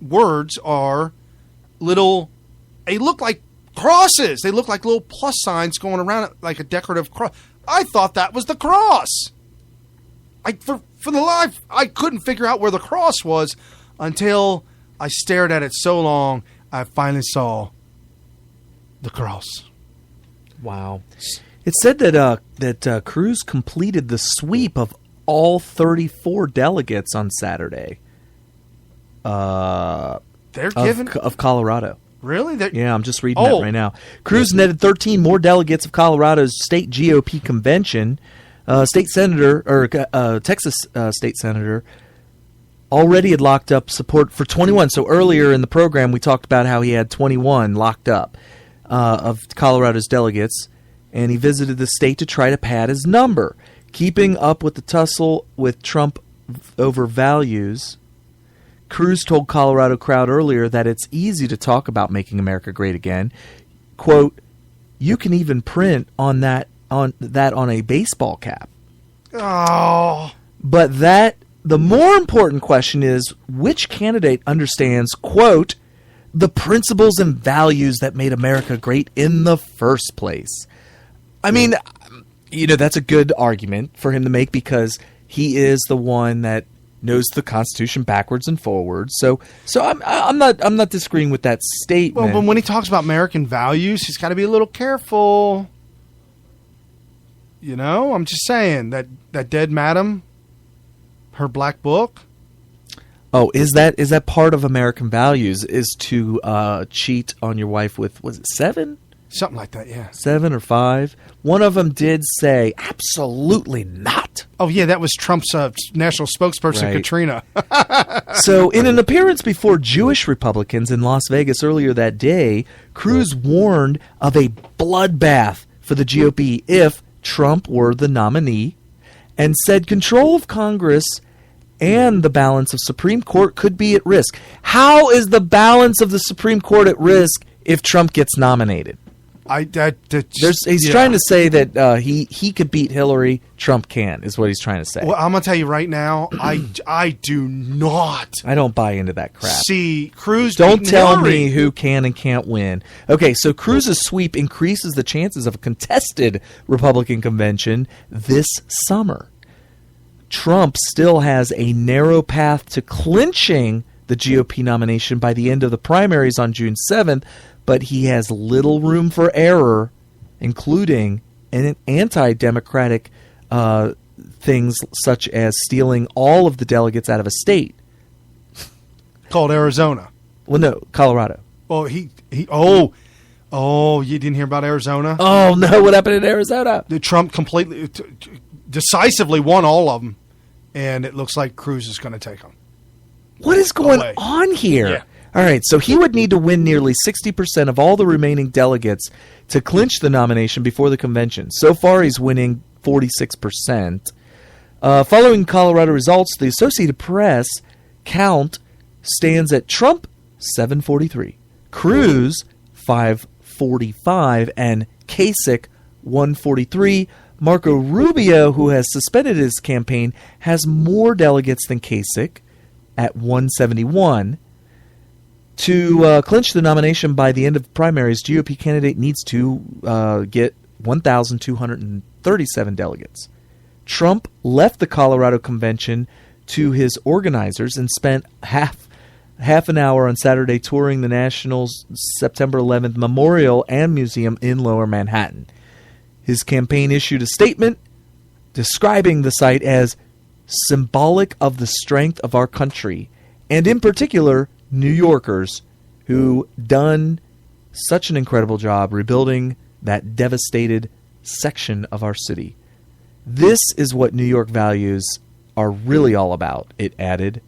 words are little, they look like crosses. They look like little plus signs going around it, like a decorative cross. I thought that was the cross. For the life, I couldn't figure out where the cross was until I stared at it so long, I finally saw the cross. Wow. It said that Cruz completed the sweep of all 34 delegates on Saturday. They're giving of Colorado. Really? Yeah, I'm just reading that right now. Cruz netted 13 more delegates of Colorado's state GOP convention. Texas state senator already had locked up support for 21. So earlier in the program, we talked about how he had 21 locked up of Colorado's delegates, and he visited the state to try to pad his number. Keeping up with the tussle with Trump over values, Cruz told Colorado crowd earlier that it's easy to talk about making America great again. Quote, "You can even print on a baseball cap." Oh. But the more important question is which candidate understands, quote, "the principles and values that made America great in the first place." I mean, that's a good argument for him to make because he is the one that knows the Constitution backwards and forwards. So I'm not disagreeing with that statement. Well, but when he talks about American values, he's got to be a little careful. I'm just saying that dead madam, her black book. Oh, is that part of American values? Is to cheat on your wife with, was it 7? Something like that, yeah. 7 or 5. One of them did say, absolutely not. Oh, yeah, that was Trump's national spokesperson, right. Katrina. So, in an appearance before Jewish Republicans in Las Vegas earlier that day, Cruz warned of a bloodbath for the GOP if Trump were the nominee, and said control of Congress and the balance of Supreme Court could be at risk. How is the balance of the Supreme Court at risk if Trump gets nominated? He's trying to say that he could beat Hillary, Trump can, is what he's trying to say. Well, I'm going to tell you right now, I do not. I don't buy into that crap. See, Cruz Don't tell Hillary. me who can and can't win. Okay, so Cruz's sweep increases the chances of a contested Republican convention this summer. Trump still has a narrow path to clinching the GOP nomination by the end of the primaries on June 7th, but he has little room for error, including an anti-democratic things such as stealing all of the delegates out of a state. Called Arizona. Well, no, Colorado. Oh, you didn't hear about Arizona? Oh, no, what happened in Arizona? Trump completely, decisively won all of them, and it looks like Cruz is going to take them. What is going on here? Yeah. All right, so he would need to win nearly 60% of all the remaining delegates to clinch the nomination before the convention. So far, he's winning 46%. Following Colorado results, the Associated Press count stands at Trump 743, Cruz 545, and Kasich 143. Marco Rubio, who has suspended his campaign, has more delegates than Kasich at 171. To clinch the nomination by the end of the primaries, GOP candidate needs to get 1,237 delegates. Trump left the Colorado convention to his organizers and spent half an hour on Saturday touring the National's September 11th Memorial and Museum in Lower Manhattan. His campaign issued a statement describing the site as symbolic of the strength of our country, and in particular, New Yorkers who done such an incredible job rebuilding that devastated section of our city. This is what New York values are really all about, it added.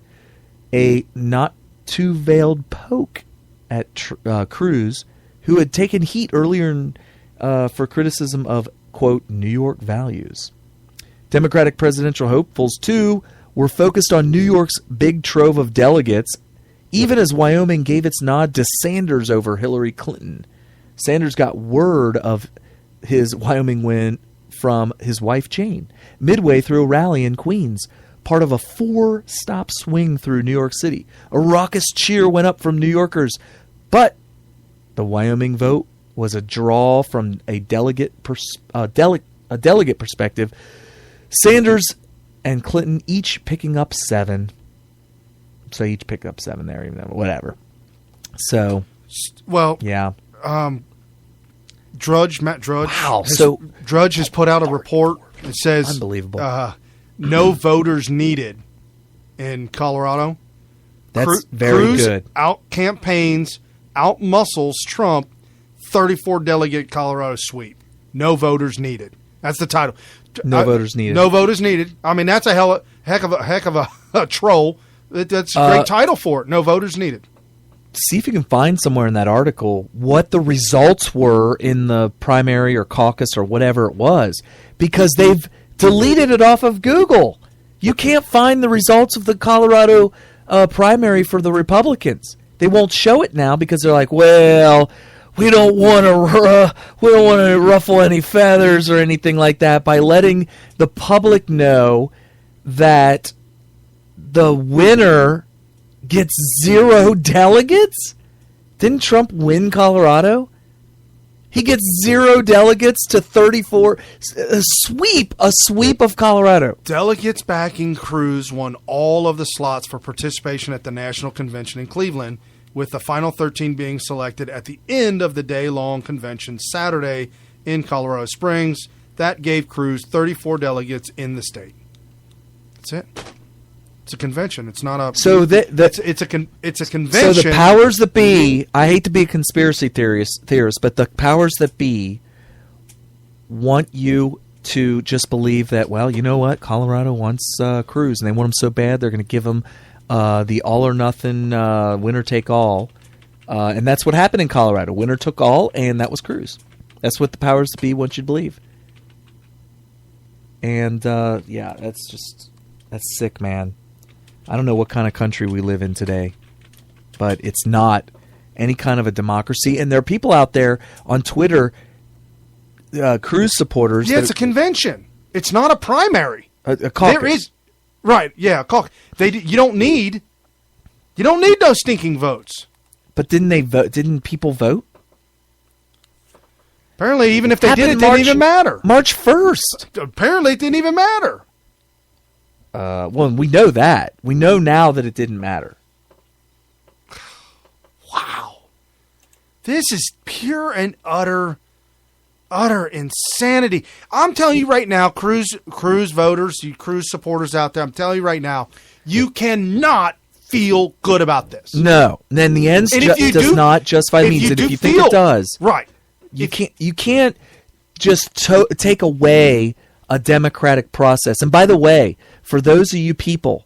A not too veiled poke at Cruz, who had taken heat earlier for criticism of, quote, New York values. Democratic presidential hopefuls, too, were focused on New York's big trove of delegates, even as Wyoming gave its nod to Sanders over Hillary Clinton. Sanders got word of his Wyoming win from his wife, Jane, midway through a rally in Queens. part of a 4-stop swing through New York City. A raucous cheer went up from New Yorkers, but the Wyoming vote was a draw from a delegate perspective. Sanders and Clinton each picking up 7. So each picked up 7 there, even though whatever. So, well, yeah. Matt Drudge. Wow. Drudge has put out a report that says unbelievable. No voters needed in Colorado. That's very Cruz good. Out campaigns, out muscles Trump. 34 delegate Colorado sweep. No voters needed. That's the title. No voters needed. No voters needed. I mean, that's a heck of a troll. That's a great title for it. No voters needed. See if you can find somewhere in that article what the results were in the primary or caucus or whatever it was, because they've deleted it off of Google. You can't find the results of the Colorado primary for the Republicans. They won't show it now because they're like, well, we don't want to ruffle any feathers or anything like that by letting the public know that the winner gets 0 delegates? Didn't Trump win Colorado? He gets 0 delegates to 34. A sweep of Colorado. Delegates backing Cruz won all of the slots for participation at the National Convention in Cleveland, with the final 13 being selected at the end of the day-long convention Saturday in Colorado Springs. That gave Cruz 34 delegates in the state. That's it. It's a convention. It's not a. So it's a convention. So the powers that be. I hate to be a conspiracy theorist, but the powers that be want you to just believe that. Well, you know what? Colorado wants Cruz, and they want him so bad they're going to give him the all or nothing, winner take all, and that's what happened in Colorado. Winner took all, and that was Cruz. That's what the powers that be want you to believe. And yeah, that's sick, man. I don't know what kind of country we live in today, but it's not any kind of a democracy. And there are people out there on Twitter, Cruz supporters. Yeah, it's a convention. It's not a primary. A caucus. There is, right? Yeah, a caucus. You don't need those stinking votes. But didn't they vote? Didn't people vote? Apparently, even if they did, it didn't even matter. March 1st. Apparently, it didn't even matter. Well, we know that. We know now that it didn't matter. Wow. This is pure and utter insanity. I'm telling you right now, Cruz voters, you Cruz supporters out there, I'm telling you right now, you cannot feel good about this. No. Then the ends does not justify the means. And if you think it does, right. You can't just take away a democratic process. And by the way, for those of you people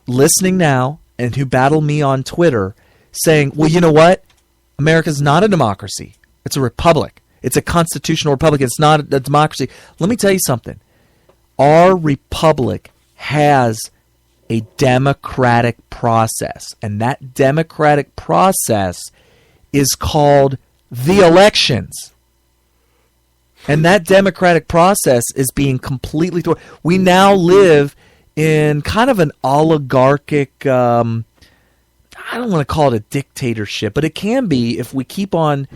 listening now and who battle me on Twitter saying, well, you know what? America's not a democracy. It's a republic. It's a constitutional republic. It's not a democracy. Let me tell you something. Our republic has a democratic process. And that democratic process is called the elections. And that democratic process is being completely thwarted. We now live in kind of an oligarchic, I don't want to call it a dictatorship, but it can be if we keep on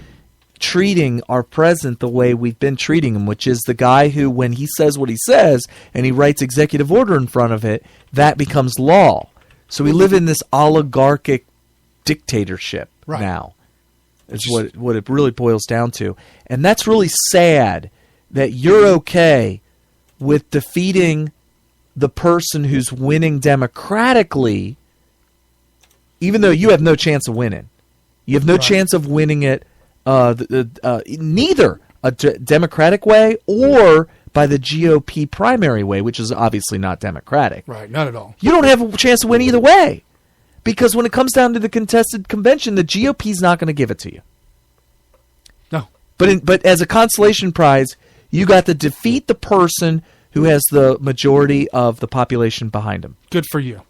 treating our president the way we've been treating him, which is the guy who, when he says what he says and he writes executive order in front of it, that becomes law. So we live in this oligarchic dictatorship now. Is what it really boils down to. And that's really sad that you're okay with defeating the person who's winning democratically, even though you have no chance of winning. You have no chance of winning it neither a democratic way or by the GOP primary way, which is obviously not democratic. Right, not at all. You don't have a chance to win either way. Because when it comes down to the contested convention, the GOP's not going to give it to you. No. But as a consolation prize, you got to defeat the person who has the majority of the population behind him. Good for you.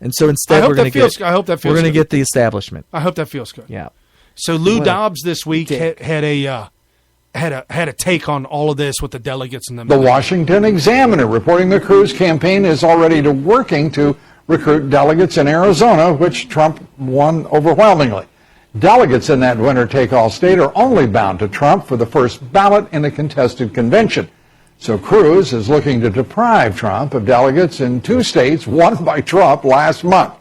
And so instead, we're going to get the establishment. I hope that feels good. Yeah. So Lou Dobbs this week had a had a take on all of this with the delegates and them. The Washington Examiner reporting the Cruz campaign is already working to recruit delegates in Arizona, which Trump won overwhelmingly. Delegates in that winner-take-all state are only bound to Trump for the first ballot in a contested convention. So Cruz is looking to deprive Trump of delegates in 2 states won by Trump last month.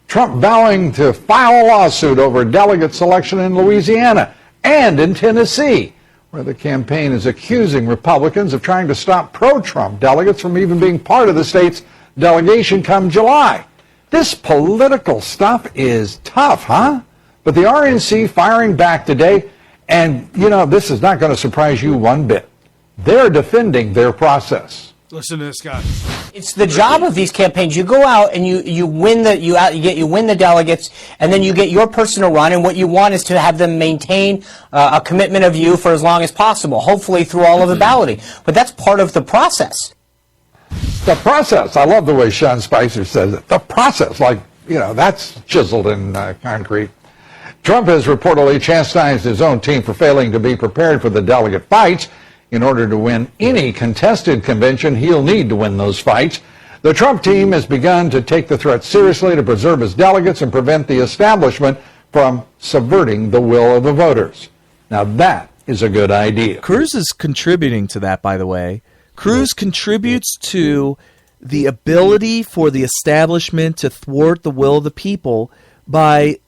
Trump vowing to file a lawsuit over delegate selection in Louisiana and in Tennessee, where the campaign is accusing Republicans of trying to stop pro-Trump delegates from even being part of the state's delegation come July. This political stuff is tough, huh? But the RNC firing back today, and, this is not going to surprise you one bit. They're defending their process. Listen to this guy. It's the job of these campaigns. You go out and you win the delegates, and then you get your person to run. And what you want is to have them maintain a commitment of you for as long as possible, hopefully through all of the balloting. But that's part of the process. The process. I love the way Sean Spicer says it. The process, that's chiseled in concrete. Trump has reportedly chastised his own team for failing to be prepared for the delegate fights. In order to win any contested convention, he'll need to win those fights. The Trump team has begun to take the threat seriously to preserve his delegates and prevent the establishment from subverting the will of the voters. Now that is a good idea. Cruz is contributing to that, by the way. Cruz contributes to the ability for the establishment to thwart the will of the people by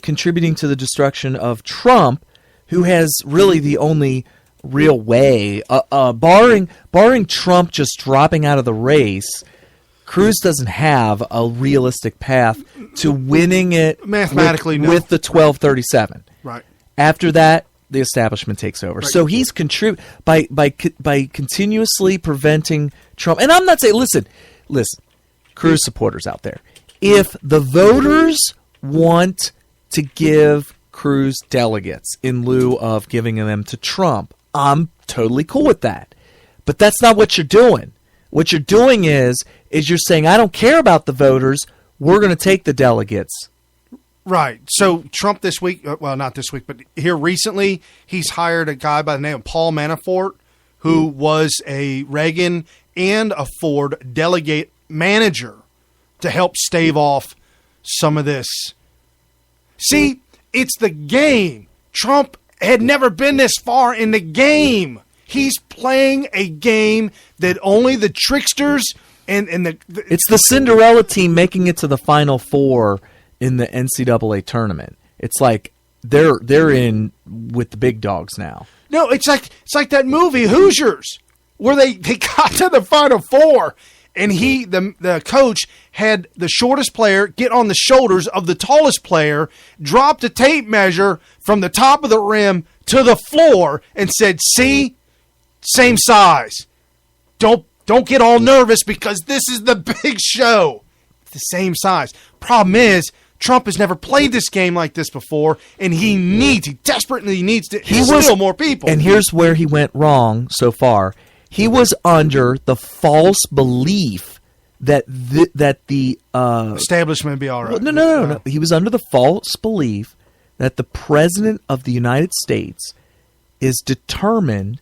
contributing to the destruction of Trump, who has really the only real way, barring Trump just dropping out of the race. Cruz doesn't have a realistic path to winning it mathematically with the 1237. Right. After that, the establishment takes over. Right. So he's by continuously preventing Trump. And I'm not saying, listen, Cruz supporters out there, if the voters want to give Cruz delegates in lieu of giving them to Trump, I'm totally cool with that. But that's not what you're doing. What you're doing is you're saying, I don't care about the voters. We're going to take the delegates. Right. So Trump this week, well, not this week, but here recently, he's hired a guy by the name of Paul Manafort, who was a Reagan and a Ford delegate manager to help stave off some of this. See, it's the game. Trump had never been this far in the game. He's playing a game that only the tricksters and the it's the Cinderella team making it to the Final Four in the NCAA tournament. It's like they're in with the big dogs now. No, it's like that movie Hoosiers, where they got to the Final Four, and the coach had the shortest player get on the shoulders of the tallest player, dropped a tape measure from the top of the rim to the floor, and said, "See, same size. Don't get all nervous because this is the big show. It's the same size." Problem is, Trump has never played this game like this before, and he desperately needs to instill more people. And here's where he went wrong so far. He was under the false belief that the establishment would be all right. No. He was under the false belief that the president of the United States is determined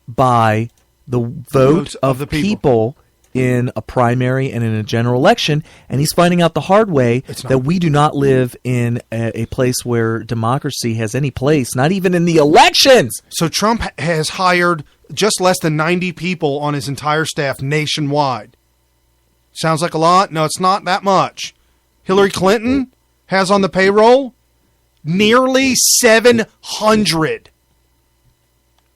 by the vote of the people in a primary and in a general election, and he's finding out the hard way that we do not live in a place where democracy has any place, not even in the elections. So Trump has hired just less than 90 people on his entire staff nationwide. Sounds like a lot? No, it's not that much. Hillary Clinton has on the payroll nearly 700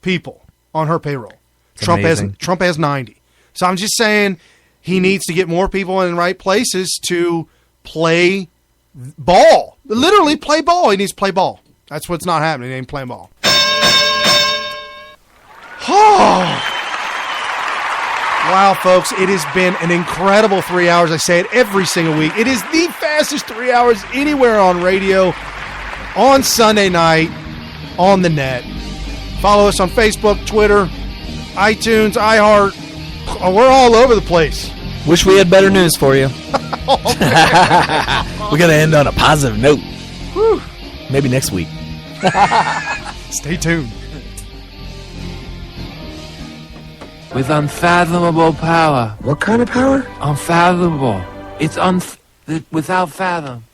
people on her payroll. Trump has 90. So I'm just saying he needs to get more people in the right places to play ball. Literally play ball. He needs to play ball. That's what's not happening. He ain't playing ball. Wow, folks. It has been an incredible 3 hours. I say it every single week. It is the fastest 3 hours anywhere on radio, on Sunday night, on the net. Follow us on Facebook, Twitter, iTunes, iHeart. We're all over the place. Wish we had better news for you. We're going to end on a positive note. Whew. Maybe next week. Stay tuned. with unfathomable power. What kind of power? Unfathomable. It's without fathom.